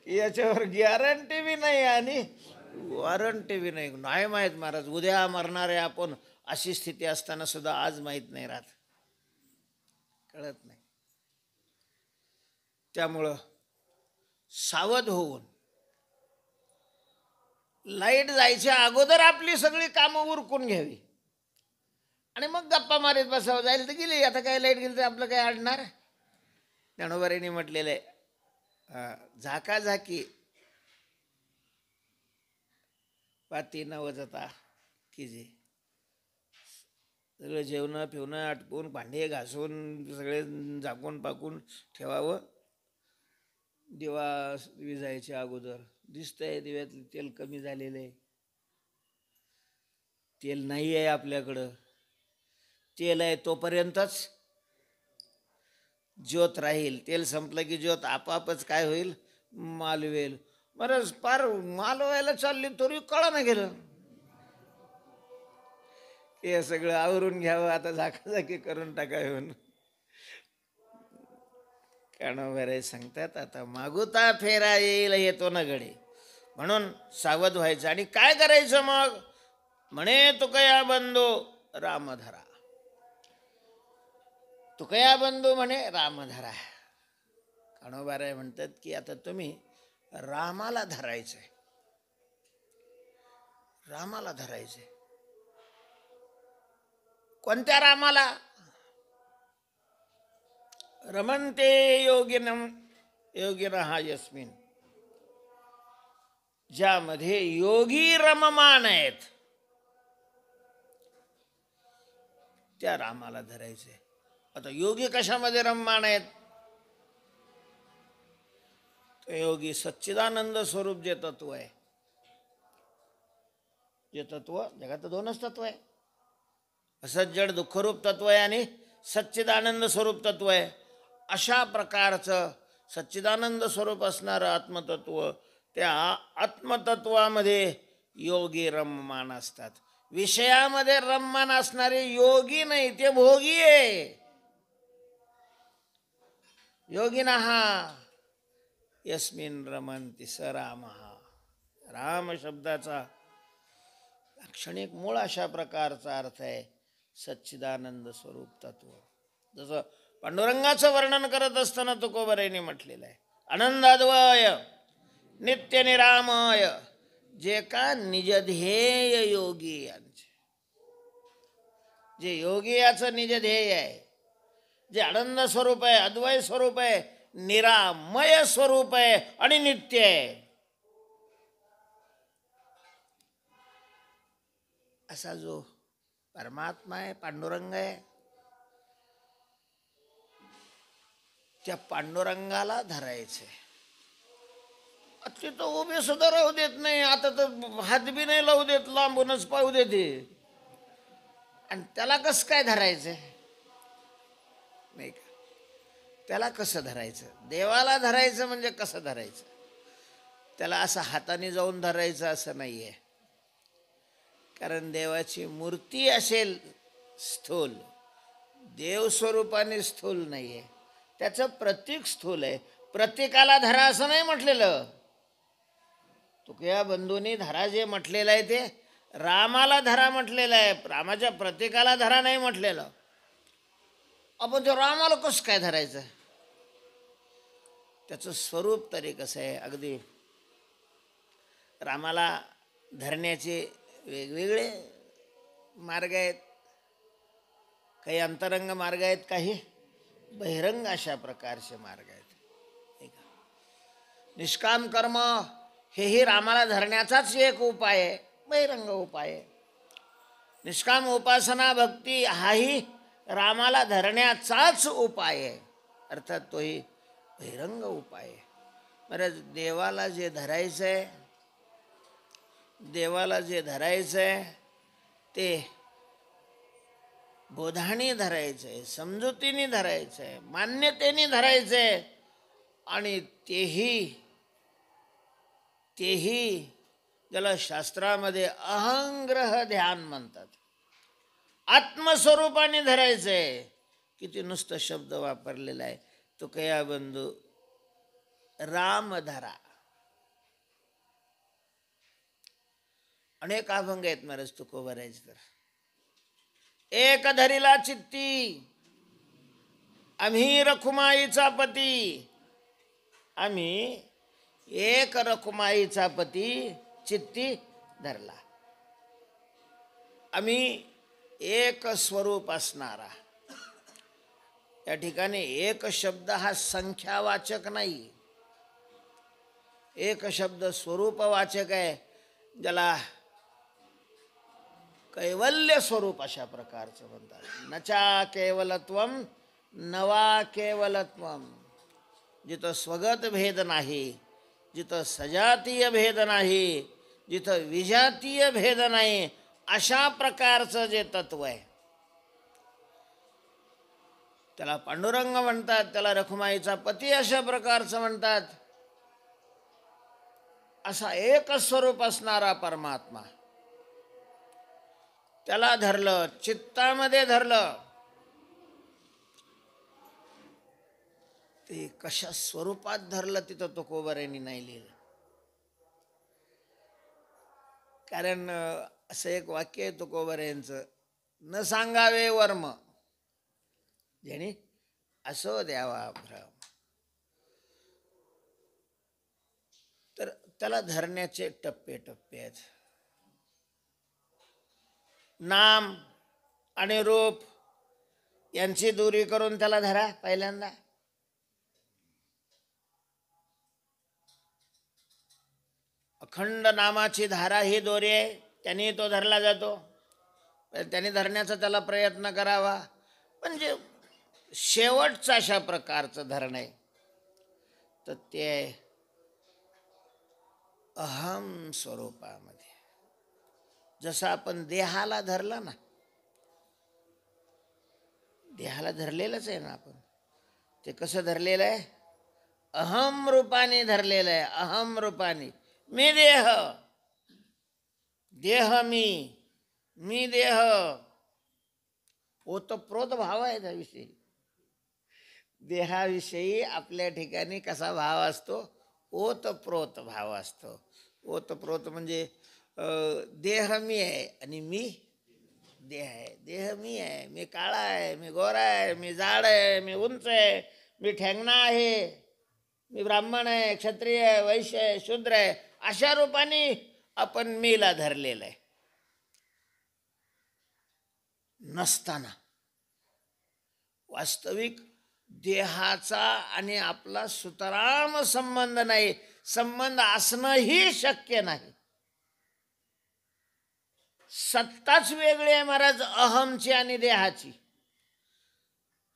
की याच्यावर गॅरंटी बी नाही आणि वॉरंटी बी नाही. नाही माहीत महाराज, उद्या मरणार आहे आपण, अशी स्थिती असताना सुद्धा आज माहीत नाही राहत, कळत नाही. त्यामुळं सावध होऊन लाईट जायच्या अगोदर आपली सगळी कामं उरकून घ्यावी आणि मग गप्पा मारीत बसावं. जाईल तर गेली, आता काय लाईट गेली तर आपलं काय अडणार. ज्ञानोबारीने म्हटलेलं आहे, झाकाझाकी पाती न वजता की जे सगळं जेवणं पिवणं आटपून भांडे घासून सगळे झाकून पाकून ठेवावं. दिवा विजायच्या अगोदर दिसतंय दिव्यातलं तेल कमी झालेलं आहे, तेल नाही आहे आपल्याकडं, तेल आहे तोपर्यंतच ज्योत राहील. तेल संपलं की ज्योत आपापच काय होईल? मालवेल. बरं पार मालवायला चालली तरी कळा ना गेलं. हे सगळं आवरून घ्यावं, आता झाकाझाकी करून टाकावं. कानोबारे सांगतात, आता मागुता फेरा येईल येतो ना गडे. म्हणून सावध व्हायचं. आणि काय करायचं मग? म्हणे तुकया बंधू रामधरा. तुकया बंधू म्हणे रामधरा. कानोबारे म्हणतात की आता तुम्ही रामाला धरायचंय, रामाला धरायचंय. कोणत्या रामाला? रमन्ते योगिनः यस्मिन, ज्यामध्ये योगी रममान आहेत, त्या रामाला धरायचे. आता योगी कशामध्ये रममान आहेत? तो योगी सच्चिदानंद स्वरूप जे तत्व आहे, जे तत्व जगात 2च तत्व आहे, असज्जड दुःखरूप तत्व आहे आणि सच्चिदानंद स्वरूप तत्व आहे. अशा प्रकारचं सच्चिदानंद स्वरूप असणारं आत्मतत्व, त्या आत्मतत्वामध्ये योगी रममान असतात. विषयामध्ये रममान असणारे योगी नाही, ते भोगी आहे. योगिनः यस्मिन रमन्ति स रामः. राम शब्दाचा लाक्षणिक मूळ अशा प्रकारचा अर्थ आहे सच्चिदानंद स्वरूप तत्व. जसं पांडुरंगाचं वर्णन करत असताना तुकोबारायांनी म्हटलेलं आहे, आनंदाद्वय नित्य निरामय जे का निजध्येय योगी यांचे. जे योगी याचं निजध्येय आहे, जे आनंद स्वरूप आहे, अद्वय स्वरूप आहे, निरामय स्वरूप आहे आणि नित्य आहे, असा जो परमात्मा आहे, पांडुरंग आहे. त्या पांडुरंगाला धरायचे. तिथं उभे सुद्धा राहू देत नाही. आता तर हात बी नाही लावू देत, लांबूनच पाहू देते. आणि त्याला कसं काय धरायचं नाही का? त्याला कसं धरायचं? देवाला धरायचं म्हणजे कसं धरायचं? त्याला असं हाताने जाऊन धरायचं असं नाही आहे. कारण देवाची मूर्ती असेल स्थूल, देव स्वरूपाने स्थूल नाही आहे. त्याचं प्रतीक स्थूल आहे. प्रतीकाला धरा असं नाही म्हटलेलं. तुकया बंधूंनी धरा जे म्हटलेलं आहे ते रामाला धरा म्हटलेलं आहे. रामाच्या प्रतीकाला धरा नाही म्हटलेलं. आपण ते रामाला कसं काय धरायचं? त्याचं स्वरूप तरी कसं आहे? अगदी रामाला धरण्याचे वेगवेगळे मार्ग आहेत. काही अंतरंग मार्ग आहेत, काही बहिरंग अशा प्रकारचे मार्ग आहेत. निष्काम कर्म हेही रामाला धरण्याचाच एक उपाय आहे, बहिरंग उपाय आहे. निष्काम उपासना भक्ती हाही रामाला धरण्याचाच उपाय आहे, अर्थात तोही बहिरंग उपाय आहे. बरं, देवाला जे धरायचं आहे, देवाला जे धरायचं आहे ते बोधाने धरायचं आहे, समजुतीने धरायचं आहे, मान्यतेने धरायचं आहे. आणि तेही ज्याला शास्त्रामध्ये अहंग्रह ध्यान म्हणतात, आत्मस्वरूपाने धरायचं आहे. किती नुसतं शब्द वापरलेला आहे. तो कया बंधू राम धरा. अनेक अभंग आहेत महाराज तुकोबारायचे. तर एक धरिला चित्ती आम्ही रखुमाईचा पती. आम्ही एक रखुमाईचा पती चित्ती धरला. आम्ही एक स्वरूप असणारा. या ठिकाणी एक शब्द हा संख्यावाचक नाही, एक शब्द स्वरूपवाचक आहे, ज्याला कैवल्य स्वरूप अशा प्रकारचं म्हणतात. नचा केवलत्वम नवा केवलत्वम. जिथं स्वगत भेद नाही, जिथं सजातीय भेद नाही, जिथं विजातीय भेद नाही, अशा प्रकारचं जे तत्व आहे त्याला पांडुरंग म्हणतात. त्याला रखुमाईचा पती अशा प्रकारचं म्हणतात. असा एक स्वरूप असणारा परमात्मा, त्याला धरलं, चित्तामध्ये धरलं. ते कशा स्वरूपात धरलं तिथं तुकोबारायांनी नाही लिहिलं. कारण असं एक वाक्य आहे तुकोबारायांचं, न सांगावे वर्म ज्याने असो द्यावा भ्रम. तर त्याला धरण्याचे टप्पे टप्पे आहेत. नाम आणि रूप यांची दूरी करून त्याला धरा. पहिल्यांदा अखंड नामाची धारा ही दोरी आहे, त्यांनी तो धरला जातो. त्याने धरण्याचा त्याला प्रयत्न करावा. म्हणजे शेवटचं अशा प्रकारचं धरण आहे तर ते अहम स्वरूपामध्ये. जसं आपण देहाला धरलं ना, देहाला धरलेलंच आहे ना आपण. ते कसं धरलेलं आहे? अहम रूपाने धरलेलं आहे. अहम रूपाने मी देह, देह मी देह. ओतप्रोत भाव आहे त्याविषयी. देहाविषयी आपल्या ठिकाणी कसा भाव असतो? ओतप्रोत भाव असतो. ओतप्रोत म्हणजे देह मी आहे आणि मी देह आहे. देह मी आहे, मी काळा आहे, मी गोरा आहे, मी जाड आहे, मी उंच आहे, मी ठेंगणा आहे, मी ब्राह्मण आहे, क्षत्रिय आहे, वैश्य आहे, शूद्र आहे, अशा रूपाने आपण मीला धरलेलं आहे. नसताना वास्तविक देहाचा आणि आपला सुतराम संबंध नाही. संबंध असणंही शक्य नाही. सत्ताच वेगळी आहे महाराज, अहमची आणि देहाची.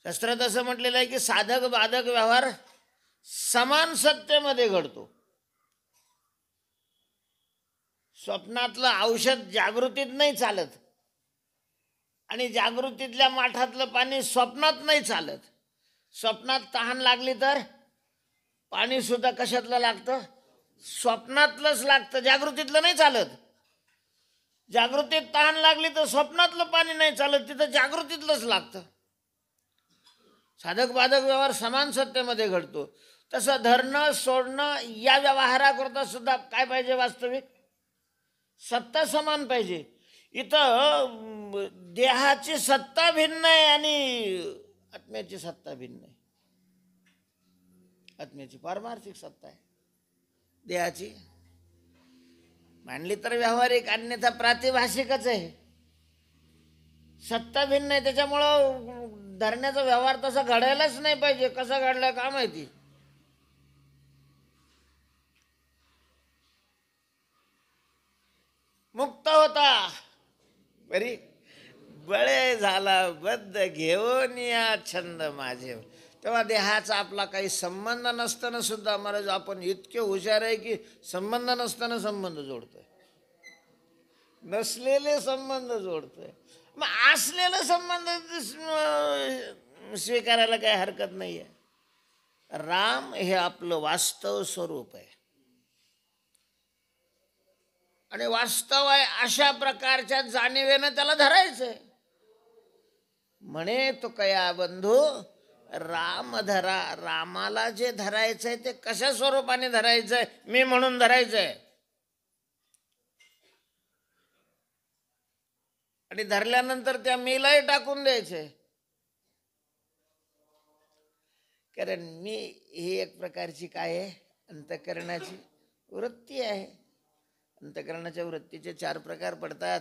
शास्त्रात असं म्हटलेलं आहे की साधक बाधक व्यवहार समान सत्तेमध्ये घडतो. स्वप्नातलं औषध जागृतीत नाही चालत आणि जागृतीतल्या माठातलं पाणी स्वप्नात नाही चालत. स्वप्नात तहान लागली तर पाणी सुद्धा कशातलं लागतं? स्वप्नातलंच लागतं, जागृतीतलं नाही चालत. जागृतीत तहान लागली तर स्वप्नातलं पाणी नाही चालत, तिथं जागृतीतलंच लागतं. साधक बाधक व्यवहार समान सत्तेमध्ये घडतो. तसं धरणं सोडणं या व्यवहाराकरता सुद्धा काय पाहिजे? वास्तविक सत्ता समान पाहिजे. इथं देहाची सत्ता भिन्न आहे आणि आत्म्याची सत्ता भिन्न आहे. आत्म्याची पारमार्थिक सत्ता आहे, देहाची मानली तर व्यावहारिक, अन्यथा प्रातिभाषिकच आहे. सत्ता भिन्न आहे, त्याच्यामुळं धरण्याचा व्यवहार तसा घडायलाच नाही पाहिजे. कसा घडलाय का माहिती. मुक्त होता बरी बळे झाला बद्ध घेऊन या छंद माझे. तेव्हा देहाचा आपला काही संबंध नसताना सुद्धा महाराज आपण इतके हुशार आहे की संबंध नसताना संबंध जोडतोय, नसलेले संबंध जोडतोय. मग असलेला संबंध स्वीकारायला काही हरकत नाही आहे. राम हे आपलं वास्तव स्वरूप आहे आणि वास्तव आहे अशा प्रकारच्या जाणीवेनं त्याला धरायचंय. म्हणे तो कया बंधू राम धरा. रामाला जे धरायचंय ते कशा स्वरूपाने धरायचंय? मी म्हणून धरायचंय. आणि धरल्यानंतर त्या मीलाही टाकून द्यायचंय. कारण मी ही एक प्रकारची काय आहे? अंतःकरणाची वृत्ती आहे. अंतःकरणाच्या वृत्तीचे 4 प्रकार पडतात: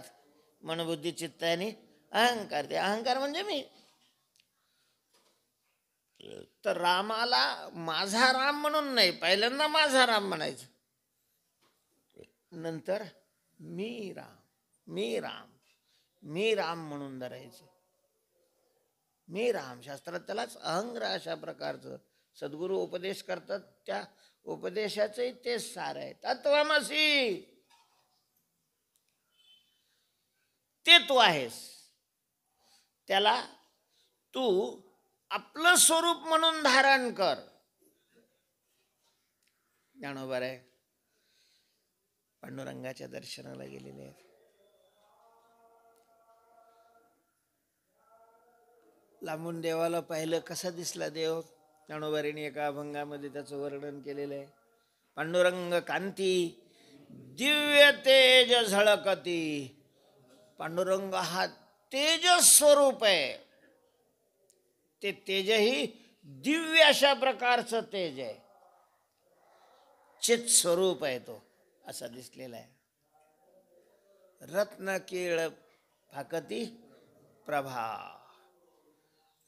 मन, बुद्धी, चित्त आणि अहंकार. ते अहंकार म्हणजे मी. तर रामाला माझा राम म्हणून नाही, पहिल्यांदा माझा राम म्हणायचं, नंतर मी राम, मी राम, मी राम म्हणून धरायचं. मी राम शास्त्रात त्यालाच अहंग्र अशा प्रकारचं सद्गुरू उपदेश करतात. त्या उपदेशाचंही तेच सार आहे. तत्वमसी, ते तू आहेस. त्याला तू आपलं स्वरूप म्हणून धारण कर. ज्ञानोबा आहे पांडुरंगाच्या दर्शनाला गेलेले आहेत. लांबून देवाला पाहिलं, कसा दिसला देव? ज्ञानोबारीने एका अभंगामध्ये त्याचं वर्णन केलेलं आहे. पांडुरंग कांती दिव्य तेज झळकती. पांडुरंग हा तेज स्वरूप आहे. ते तेजही दिव्य अशा प्रकारचं तेज आहे. चित स्वरूप आहे तो, असा दिसलेला आहे. रत्न केळ फाकती प्रभा.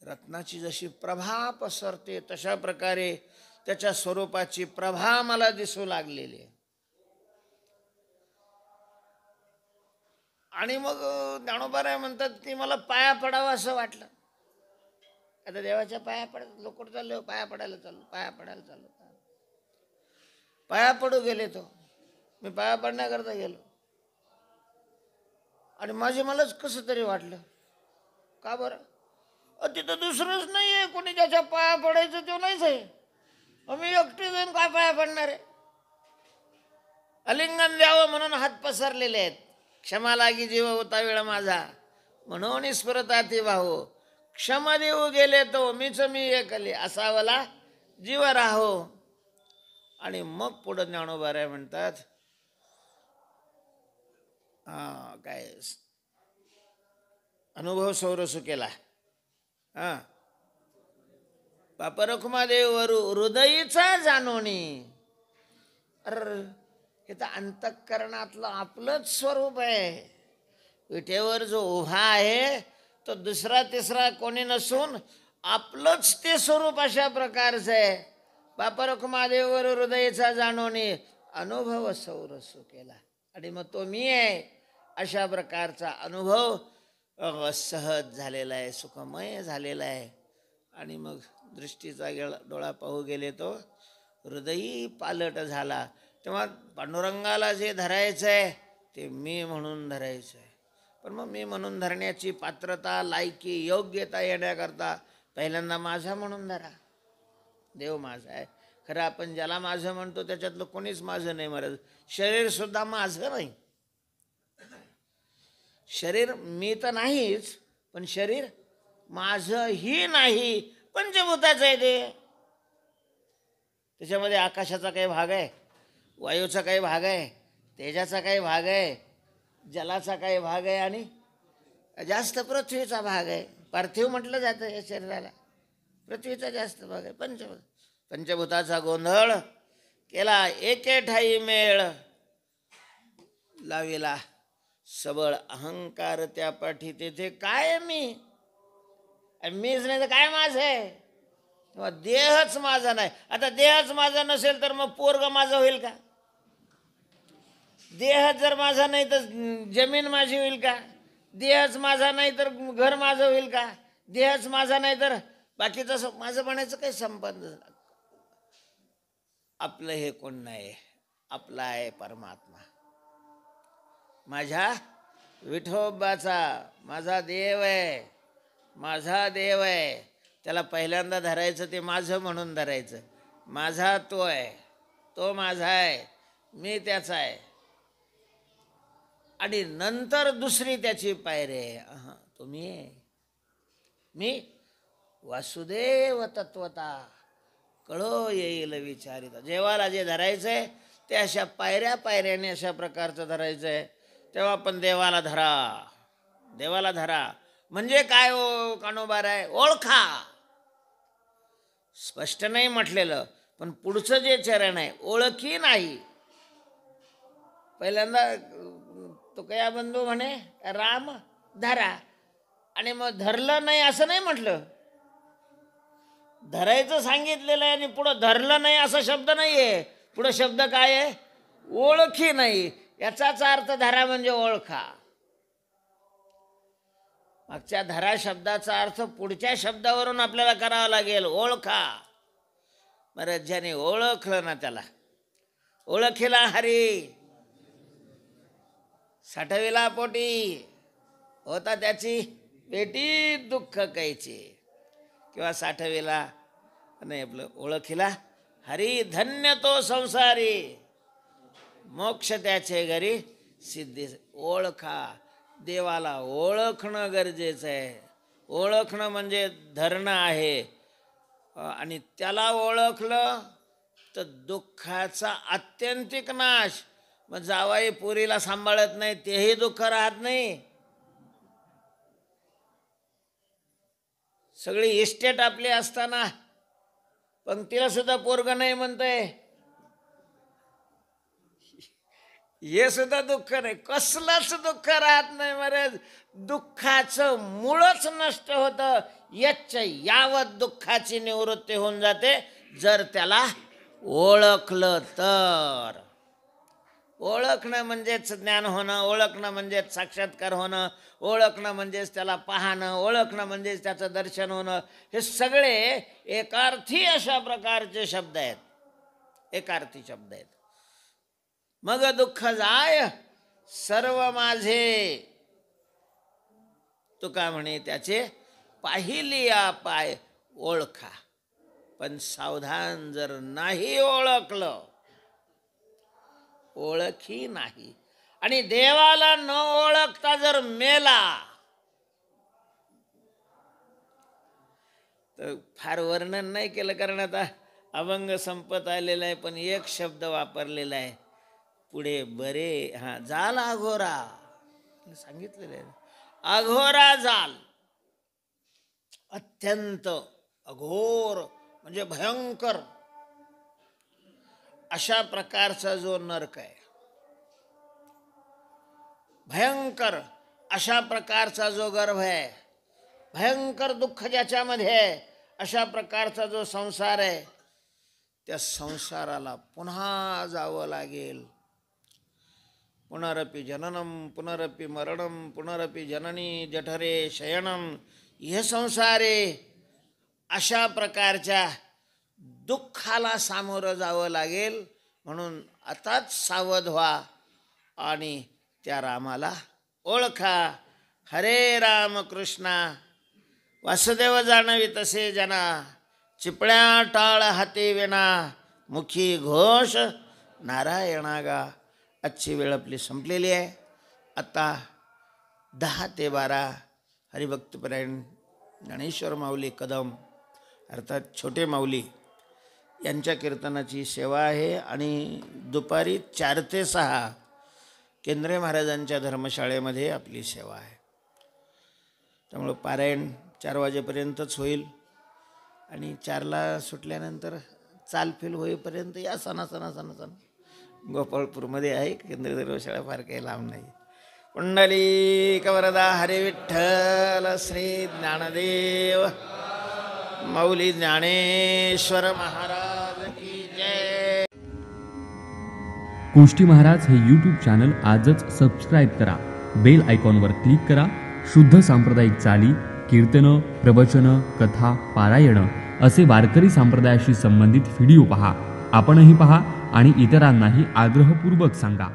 रत्नाची जशी प्रभा पसरते तशा प्रकारे त्याच्या स्वरूपाची प्रभा मला दिसू लागलेली आहे. आणि मग ज्ञानोबा म्हणतात की मला पाया पडावं असं वाटलं. आता देवाच्या पाया पडत लोक चालले, पाया पडायला चाललो, पाया पडायला चाललो. पाया पडू गेले तो. मी पाया पडण्याकरता गेलो आणि मलाच कसं तरी वाटलं. का बरं? तिथं दुसरंच नाही आहे कोणी ज्याच्या पाया पडायचं, तो नाहीच आहे. मी एकटी जाऊन काय पाया पडणार आहे? अलिंगन द्यावं म्हणून हात पसरलेले आहेत. क्षमा लागी जीव होता वेळ माझा म्हणून स्फुरताती भाऊ. क्षमा देऊ गेले तो मीच मी एकले असावला जीव राहो. आणि मग पुढं ज्ञानोबा म्हणतात काय अनुभव सौरसू केला. बाप रखुमादेव हृदयीचा जाणोनी. हे तर अंतःकरणातलं आपलंच स्वरूप आहे. विटेवर जो उभा आहे तो दुसरा तिसरा कोणी नसून आपलंच ते स्वरूप अशा प्रकारचं आहे. बाप रखुमादेवर हृदयीचा जाणोनी अनुभव सौरसू केला. आणि मग तो मी आहे अशा प्रकारचा अनुभव सहज झालेला आहे, सुखमय झालेला आहे. आणि मग दृष्टीचा डोळा पाहू गेले तो हृदयी पालट झाला. तेव्हा पांडुरंगाला जे धरायचं आहे ते मी म्हणून धरायचं आहे. पण मग मी म्हणून धरण्याची पात्रता, लायकी, योग्यता येण्याकरता पहिल्यांदा माझा म्हणून धरा. देव माझा आहे. खरं आपण ज्याला माझं म्हणतो त्याच्यातलं कोणीच माझं नाही महाराज. शरीरसुद्धा माझं नाही. शरीर मी तर नाहीच, पण शरीर माझंही नाही. पंचभूताचं आहे ते. त्याच्यामध्ये आकाशाचा काही भाग आहे, वायूचा काही भाग आहे, तेजाचा काही भाग आहे, जलाचा काही भाग आहे आणि जास्त पृथ्वीचा भाग आहे. पार्थिव म्हटलं जातं या शरीराला. पृथ्वीचा जास्त भाग आहे. पंचभूताचा गोंधळ केला एके ठाई मेळ. लाविला सबळ अहंकार त्या पाठी. तेथे काय मीच नाही तर काय माझं आहे. तेव्हा देहच माझा नाही. आता देहच माझा नसेल तर मग पोरग माझं होईल का? देह जर माझा नाही तर जमीन माझी होईल का? देहच माझा नाही तर घर माझं होईल का? देहच माझा नाही तर बाकीचं माझं म्हणायचं काही संबंध. आपलं हे कोण नाही, आपला आहे परमात्मा. माझ्या विठोबाचा माझा देव आहे, माझा देव आहे. त्याला पहिल्यांदा धरायचं ते माझं म्हणून धरायचं. माझा तो आहे, तो माझा आहे, मी त्याचा आहे. आणि नंतर दुसरी त्याची पायरी आहे. तुम्ही मी वासुदेव तत्वता कळो येईल विचारिता. जेव्हाला जे धरायचं आहे ते अशा पायऱ्या पायऱ्याने अशा प्रकारचं धरायचं आहे. तेव्हा पण देवाला धरा, देवाला धरा. म्हणजे काय हो कानोबार आहे, ओळखा. स्पष्ट नाही म्हटलेलं, पण पुढचं जे चरण आहे ओळखी नाही. पहिल्यांदा तो कया बंधू म्हणे राम धरा, आणि मग धरलं नाही असं नाही म्हटलं. धरायचं सांगितलेलं आहे आणि पुढं धरलं नाही असा शब्द नाही आहे. पुढं शब्द काय आहे, ओळखी नाही. याचाच अर्थ धरा म्हणजे ओळखा. मागच्या धरा शब्दाचा अर्थ पुढच्या शब्दावरून आपल्याला करावा लागेल, ओळखा. बरं, ज्याने ओळखलं ना त्याला ओळखीला हरी, साठविला पोटी, होता त्याची पेटी दुःख कैची. किंवा साठविला नाही आपलं ओळखीला हरी, धन्य तो संसारी, मोक्ष त्याचे घरी सिद्धी. ओळखा. देवाला ओळखणं गरजेचं आहे. ओळखणं म्हणजे धरणं आहे. आणि त्याला ओळखलं तर दुःखाचा आत्यंतिक नाश. मग जावाई पुरीला सांभाळत नाही तेही दुःख राहत नाही. सगळी इस्टेट आपली असताना पंक्तीला सुद्धा पोरग नाही म्हणतंय, हे सुद्धा दुःख नाही. कसलंच दुःख राहत नाही महाराज. दुःखाचं मूळच नष्ट होतं. यच्च यावत दुःखाची निवृत्ती होऊन जाते जर त्याला ओळखलं तर. ओळखणं म्हणजेच ज्ञान होणं, ओळखणं म्हणजेच साक्षात्कार होणं, ओळखणं म्हणजेच त्याला पाहणं, ओळखणं म्हणजेच त्याचं दर्शन होणं. हे सगळे एकार्थी अशा प्रकारचे शब्द आहेत, एकार्थी शब्द आहेत. मग दुःख जाय सर्व माझे, तुका म्हणे त्याचे पाहिलिया पाय ओळखा. पण सावधान जर नाही ओळखलं, ओळखी नाही, आणि देवाला न ओळखता जर मेला तर फार वर्णन नाही केलं, कारण आता अभंग संपत आलेला आहे. पण एक शब्द वापरलेला आहे पुढे, बरे जाल अघोरा सांगितलेलं आहे. अघोरा जाल, अत्यंत अघोर म्हणजे भयंकर अशा प्रकारचा जो नरक आहे, भयंकर अशा प्रकारचा जो गर्भ आहे, भयंकर दुःख ज्याच्यामध्ये आहे, अशा प्रकारचा जो संसार आहे, त्या संसाराला पुन्हा जावं लागेल. पुनरपि जननम पुनरपि मरणम पुनरपि जननी जठरे शयनम हे संसारे, अशा प्रकारच्या दुःखाला सामोरं जावं लागेल. म्हणून आताच सावध व्हा आणि त्या रामाला ओळखा. हरे राम कृष्णा वासुदेव जाणवी तसे जना, चिपळ्या टाळ हाती विना, मुखी घोष नारायणा गा. आजची वेळ आपली संपलेली आहे. आता 10 ते 12 हरिभक्तपरायण ज्ञानेश्वर माऊली कदम अर्थात छोटे माऊली यांच्या कीर्तनाची सेवा आहे. आणि दुपारी 4 ते 6 केंद्रे महाराजांच्या धर्मशाळेमध्ये आपली सेवा आहे. त्यामुळं पारायण 4 वाजेपर्यंतच होईल आणि 4ला सुटल्यानंतर चालफेल होईपर्यंत या सणा गोपाळपूरमध्ये आहे केंद्रीय धर्मशाळा, फार काही लांब नाही. पुंडलिक वरदा हरे विठ्ठल श्री ज्ञानदेव माऊली ज्ञानेश्वर महाराज की जय. गोष्टी महाराज हे यूट्यूब चॅनल आजच सबस्क्राईब करा. बेल आयकॉनवर क्लिक करा. शुद्ध सांप्रदायिक चाली, कीर्तनं, प्रवचनं, कथा, पारायणं असे वारकरी संप्रदायाशी संबंधित व्हिडिओ पहा. आपणही पहा आणि इतरांनाही आग्रहपूर्वक सांगा.